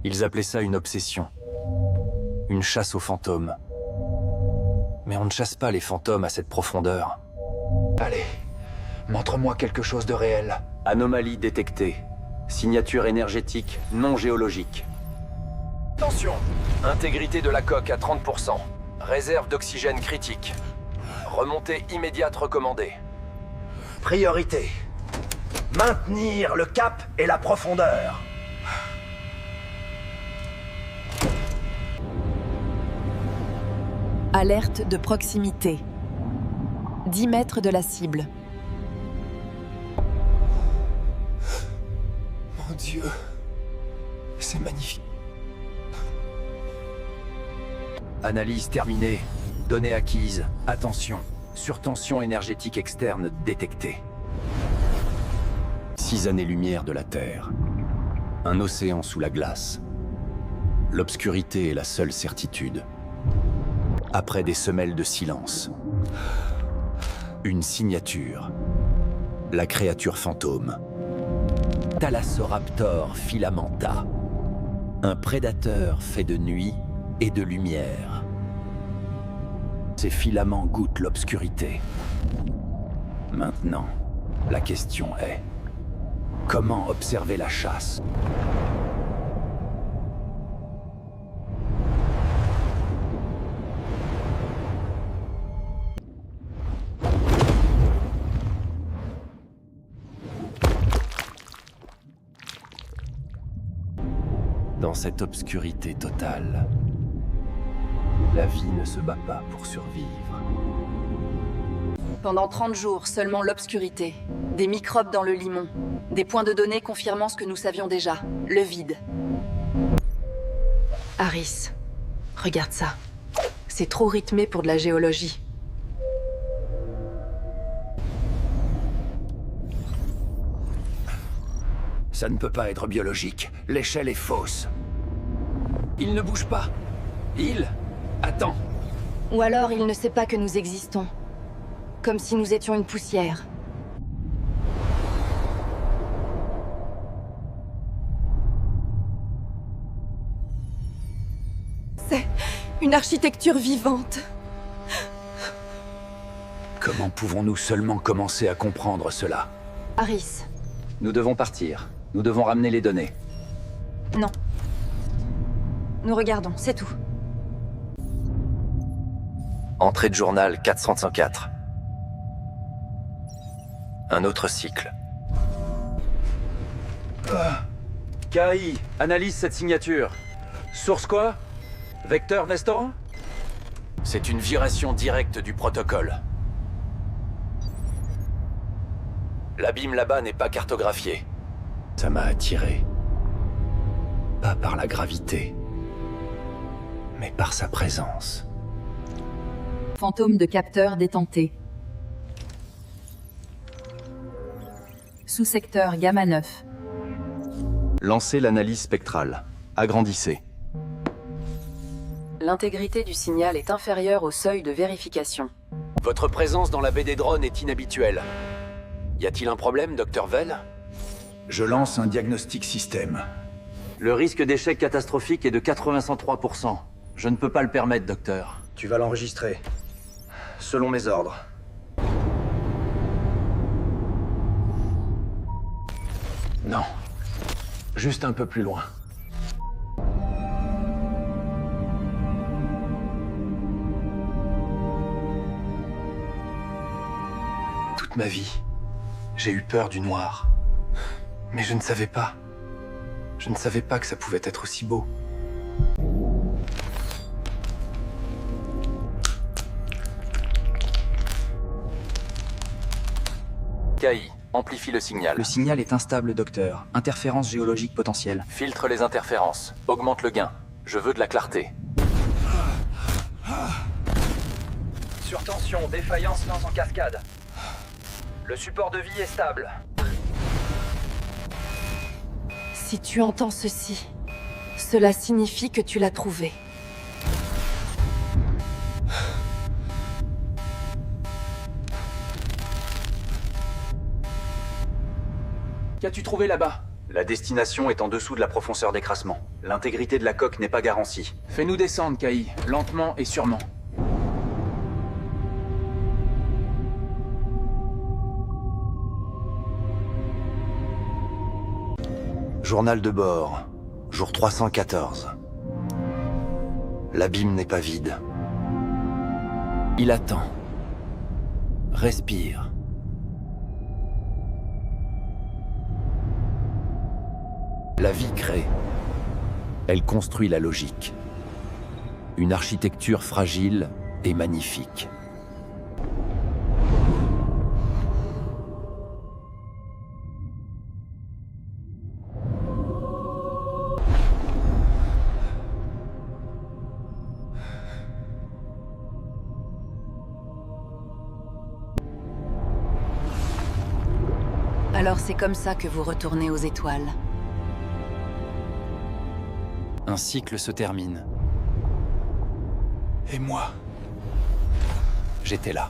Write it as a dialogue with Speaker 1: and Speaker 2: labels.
Speaker 1: Ils appelaient ça une obsession. Une chasse aux fantômes. Mais on ne chasse pas les fantômes à cette profondeur.
Speaker 2: Allez, montre-moi quelque chose de réel.
Speaker 1: Anomalie détectée. Signature énergétique non géologique. Attention! Intégrité de la coque à 30%. Réserve d'oxygène critique. Remontée immédiate recommandée.
Speaker 3: Priorité. Maintenir le cap et la profondeur.
Speaker 4: Alerte de proximité. 10 mètres de la cible.
Speaker 2: Mon Dieu, c'est magnifique.
Speaker 1: Analyse terminée. Données acquises. Attention. Surtension énergétique externe détectée. 6 années-lumière de la Terre. Un océan sous la glace. L'obscurité est la seule certitude. Après des semelles de silence. Une signature. La créature fantôme. Thalassoraptor filamenta. Un prédateur fait de nuit et de lumière. Ces filaments goûtent l'obscurité. Maintenant, la question est... Comment observer la chasse ? Dans cette obscurité totale, la vie ne se bat pas pour survivre.
Speaker 4: Pendant 30 jours, seulement l'obscurité. Des microbes dans le limon. Des points de données confirmant ce que nous savions déjà. Le vide. Harris, regarde ça. C'est trop rythmé pour de la géologie.
Speaker 1: Ça ne peut pas être biologique. L'échelle est fausse. Il ne bouge pas. Il... Attends.
Speaker 4: Ou alors il ne sait pas que nous existons. Comme si nous étions une poussière. C'est une architecture vivante.
Speaker 1: Comment pouvons-nous seulement commencer à comprendre cela?
Speaker 4: Harris.
Speaker 1: Nous devons partir. Nous devons ramener les données.
Speaker 4: Non. Nous regardons, c'est tout.
Speaker 1: Entrée de journal 404. Un autre cycle. KI, analyse cette signature. Source quoi? Vecteur Nestor? C'est une violation directe du protocole. L'abîme là-bas n'est pas cartographié. Ça m'a attiré. Pas par la gravité, mais par sa présence.
Speaker 4: Fantôme de capteur détenté. Sous-secteur Gamma 9.
Speaker 1: Lancez l'analyse spectrale. Agrandissez.
Speaker 4: L'intégrité du signal est inférieure au seuil de vérification.
Speaker 1: Votre présence dans la baie des drones est inhabituelle. Y a-t-il un problème, Dr. Vell?
Speaker 3: Je lance un diagnostic système.
Speaker 1: Le risque d'échec catastrophique est de 83%. Je ne peux pas le permettre, docteur.
Speaker 3: Tu vas l'enregistrer. Selon mes ordres.
Speaker 1: Non. Juste un peu plus loin. Toute ma vie, j'ai eu peur du noir. Mais je ne savais pas. Je ne savais pas que ça pouvait être aussi beau. KI, amplifie le signal.
Speaker 5: Le signal est instable, docteur. Interférence géologique potentielle.
Speaker 1: Filtre les interférences. Augmente le gain. Je veux de la clarté.
Speaker 3: Surtension, défaillance lance en cascade. Le support de vie est stable.
Speaker 4: Si tu entends ceci, cela signifie que tu l'as trouvé.
Speaker 1: Qu'as-tu trouvé là-bas? La destination est en dessous de la profondeur d'écrasement. L'intégrité de la coque n'est pas garantie.
Speaker 2: Fais-nous descendre, Kai, lentement et sûrement.
Speaker 1: Journal de bord, jour 314. L'abîme n'est pas vide. Il attend. Respire. La vie crée. Elle construit la logique. Une architecture fragile et magnifique.
Speaker 4: Alors c'est comme ça que vous retournez aux étoiles.
Speaker 1: Un cycle se termine.
Speaker 2: Et moi?
Speaker 1: J'étais là.